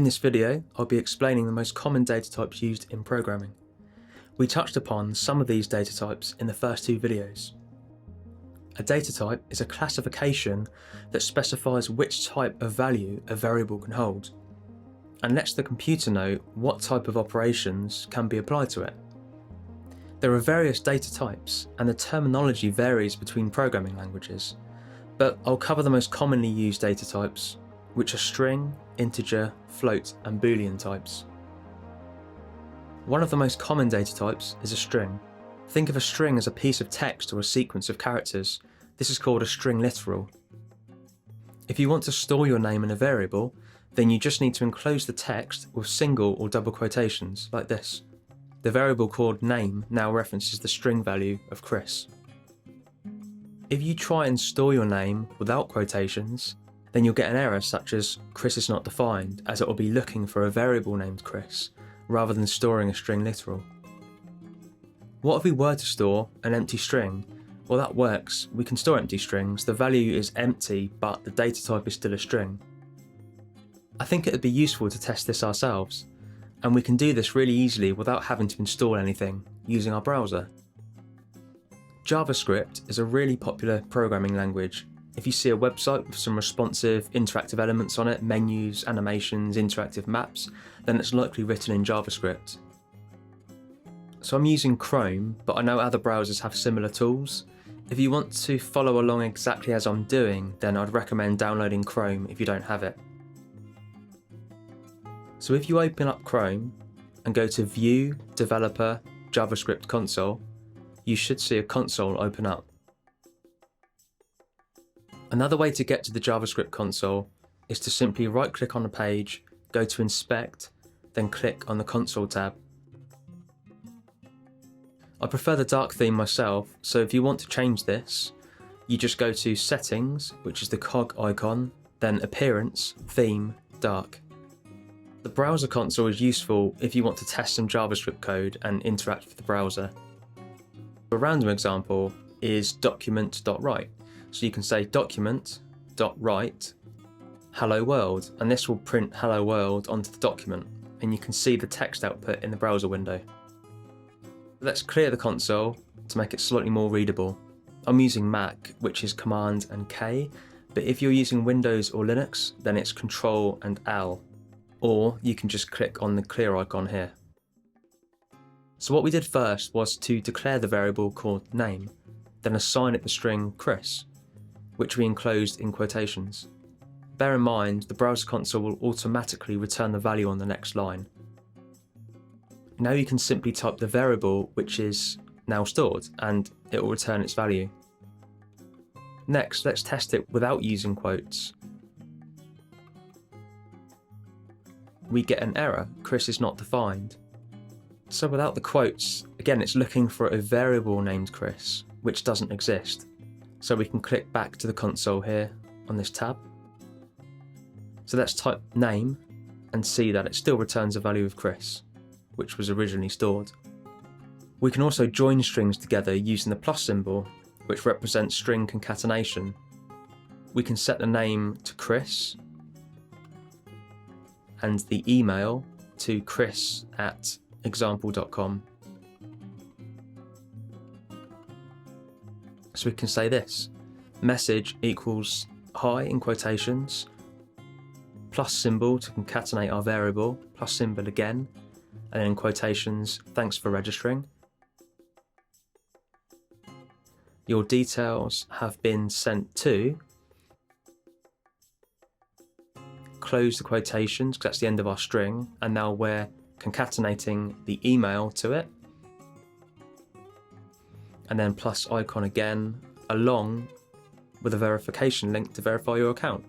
this video, I'll be explaining the most common data types used in programming. We touched upon some of these data types in the first two videos. A data type is a classification that specifies which type of value a variable can hold, and lets the computer know what type of operations can be applied to it. There are various data types, and the terminology varies between programming languages, but I'll cover the most commonly used data types, which are string, integer, float, and Boolean types. One of the most common data types is a string. Think of a string as a piece of text or a sequence of characters. This is called a string literal. If you want to store your name in a variable, then you just need to enclose the text with single or double quotations, like this. The variable called name now references the string value of Chris. If you try and store your name without quotations, then you'll get an error such as Chris is not defined, as it will be looking for a variable named Chris, rather than storing a string literal. What if we were to store an empty string? Well, that works. We can store empty strings. The value is empty, but the data type is still a string. I think it would be useful to test this ourselves, and we can do this really easily without having to install anything, using our browser. JavaScript is a really popular programming language. If you see a website with some responsive, interactive elements on it, menus, animations, interactive maps, then it's likely written in JavaScript. So I'm using Chrome, but I know other browsers have similar tools. If you want to follow along exactly as I'm doing, then I'd recommend downloading Chrome if you don't have it. So if you open up Chrome and go to View, Developer, JavaScript Console, you should see a console open up. Another way to get to the JavaScript console is to simply right-click on the page, go to Inspect, then click on the Console tab. I prefer the dark theme myself, so if you want to change this, you just go to Settings, which is the cog icon, then Appearance, Theme, Dark. The browser console is useful if you want to test some JavaScript code and interact with the browser. A random example is document.write. So you can say document.write hello world, and this will print hello world onto the document, and you can see the text output in the browser window. Let's clear the console to make it slightly more readable. I'm using Mac, which is Command and K, but if you're using Windows or Linux, then it's Control and L, or you can just click on the clear icon here. So what we did first was to declare the variable called name, then assign it the string Chris, which we enclosed in quotations. Bear in mind, the browser console will automatically return the value on the next line. Now you can simply type the variable which is now stored, and it will return its value. Next, let's test it without using quotes. We get an error, Chris is not defined. So without the quotes, again it's looking for a variable named Chris, which doesn't exist. So we can click back to the console here on this tab. So let's type name and see that it still returns a value of Chris, which was originally stored. We can also join strings together using the plus symbol, which represents string concatenation. We can set the name to Chris and the email to chris@example.com. So we can say this, message equals hi in quotations, plus symbol to concatenate our variable, plus symbol again, and in quotations, thanks for registering. Your details have been sent to, close the quotations because that's the end of our string, and now we're concatenating the email to it, and then plus icon again, along with a verification link to verify your account.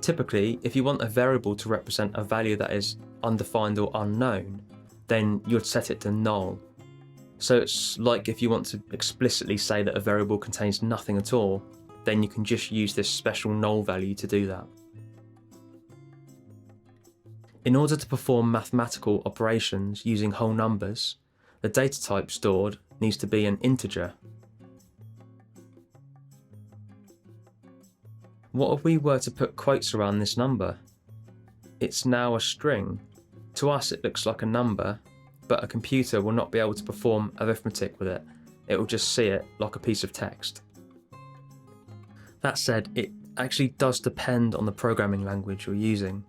Typically, if you want a variable to represent a value that is undefined or unknown, then you'd set it to null. So it's like if you want to explicitly say that a variable contains nothing at all, then you can just use this special null value to do that. In order to perform mathematical operations using whole numbers, the data type stored needs to be an integer. What if we were to put quotes around this number? It's now a string. To us it looks like a number, but a computer will not be able to perform arithmetic with it. It will just see it like a piece of text. That said, it actually does depend on the programming language you're using.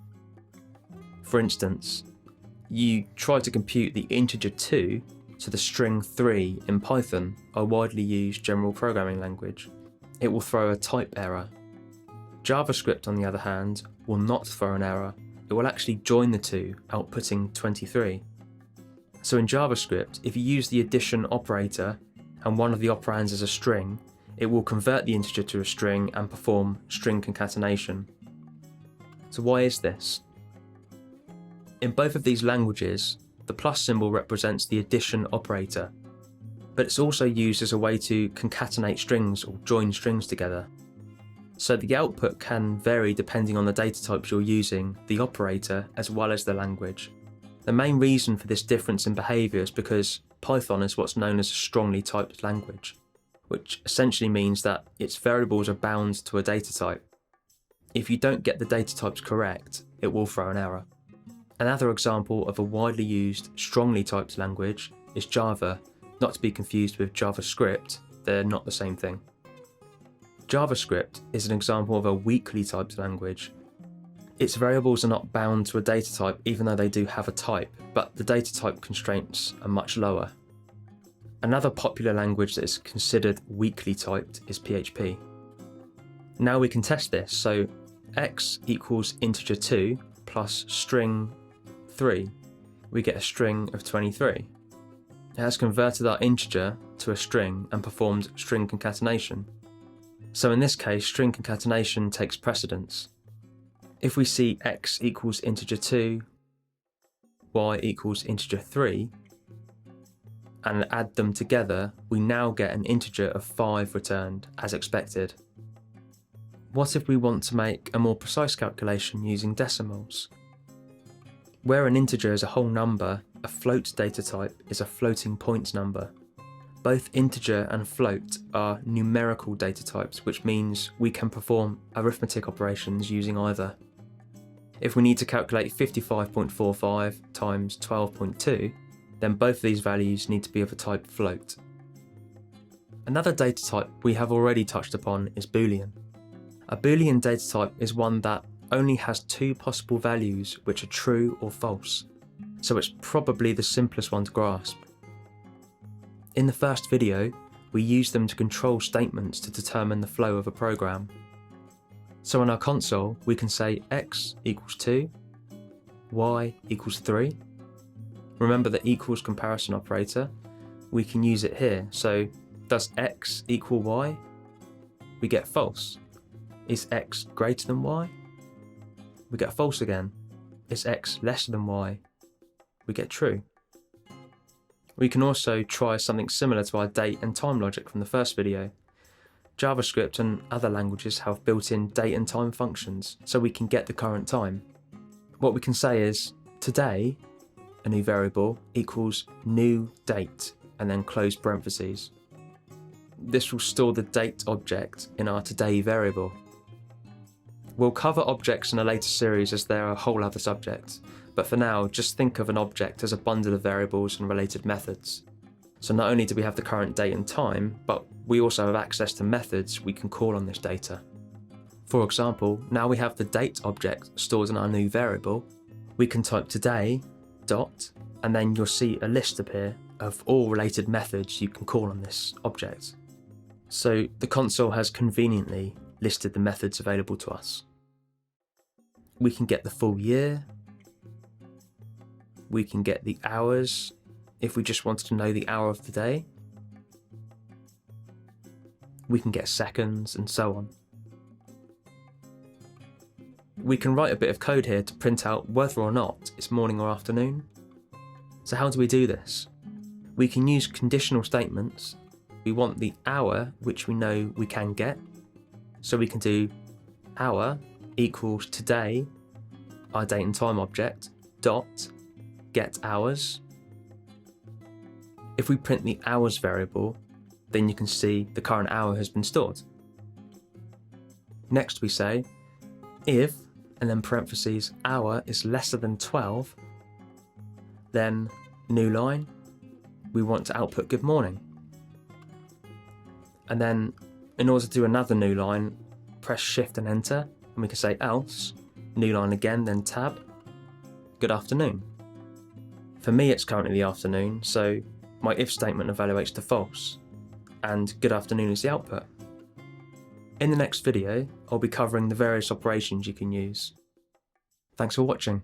For instance, you try to compute the integer 2 to the string 3 in Python, a widely used general programming language. It will throw a type error. JavaScript, on the other hand, will not throw an error. It will actually join the two, outputting 23. So in JavaScript, if you use the addition operator and one of the operands is a string, it will convert the integer to a string and perform string concatenation. So why is this? In both of these languages, the plus symbol represents the addition operator, but it's also used as a way to concatenate strings or join strings together. So the output can vary depending on the data types you're using, the operator, as well as the language. The main reason for this difference in behaviour is because Python is what's known as a strongly typed language, which essentially means that its variables are bound to a data type. If you don't get the data types correct, it will throw an error. Another example of a widely used, strongly typed language is Java, not to be confused with JavaScript. They're not the same thing. JavaScript is an example of a weakly typed language. Its variables are not bound to a data type even though they do have a type, but the data type constraints are much lower. Another popular language that is considered weakly typed is PHP. Now we can test this, so x equals integer 2 plus string 3, we get a string of 23. It has converted our integer to a string and performed string concatenation. So in this case, string concatenation takes precedence. If we see x equals integer 2, y equals integer 3, and add them together, we now get an integer of 5 returned, as expected. What if we want to make a more precise calculation using decimals? Where an integer is a whole number, a float data type is a floating point number. Both integer and float are numerical data types, which means we can perform arithmetic operations using either. If we need to calculate 55.45 times 12.2, then both of these values need to be of a type float. Another data type we have already touched upon is Boolean. A Boolean data type is one that only has two possible values which are true or false, so it's probably the simplest one to grasp. In the first video, we used them to control statements to determine the flow of a program. So in our console, we can say x equals 2, y equals 3. Remember the equals comparison operator? We can use it here. So does x equal y? We get false. Is x greater than y? We get false again. Is x lesser than y? We get true. We can also try something similar to our date and time logic from the first video. JavaScript and other languages have built-in date and time functions, so we can get the current time. What we can say is, today, a new variable, equals new date, and then close parentheses. This will store the date object in our today variable. We'll cover objects in a later series as they're a whole other subject, but for now, just think of an object as a bundle of variables and related methods. So not only do we have the current date and time, but we also have access to methods we can call on this data. For example, now we have the date object stored in our new variable, we can type today, dot, and then you'll see a list appear of all related methods you can call on this object. So the console has conveniently listed the methods available to us. We can get the full year, we can get the hours if we just wanted to know the hour of the day, we can get seconds and so on. We can write a bit of code here to print out whether or not it's morning or afternoon. So how do we do this? We can use conditional statements. We want the hour, which we know we can get. So we can do hour equals today, our date and time object, dot get hours. If we print the hours variable, then you can see the current hour has been stored. Next we say if, and then parentheses, hour is lesser than 12, then new line, we want to output good morning. And then in order to do another new line, press shift and enter, and we can say else, new line again, then tab, good afternoon. For me it's currently the afternoon, so my if statement evaluates to false, and good afternoon is the output. In the next video, I'll be covering the various operations you can use. Thanks for watching.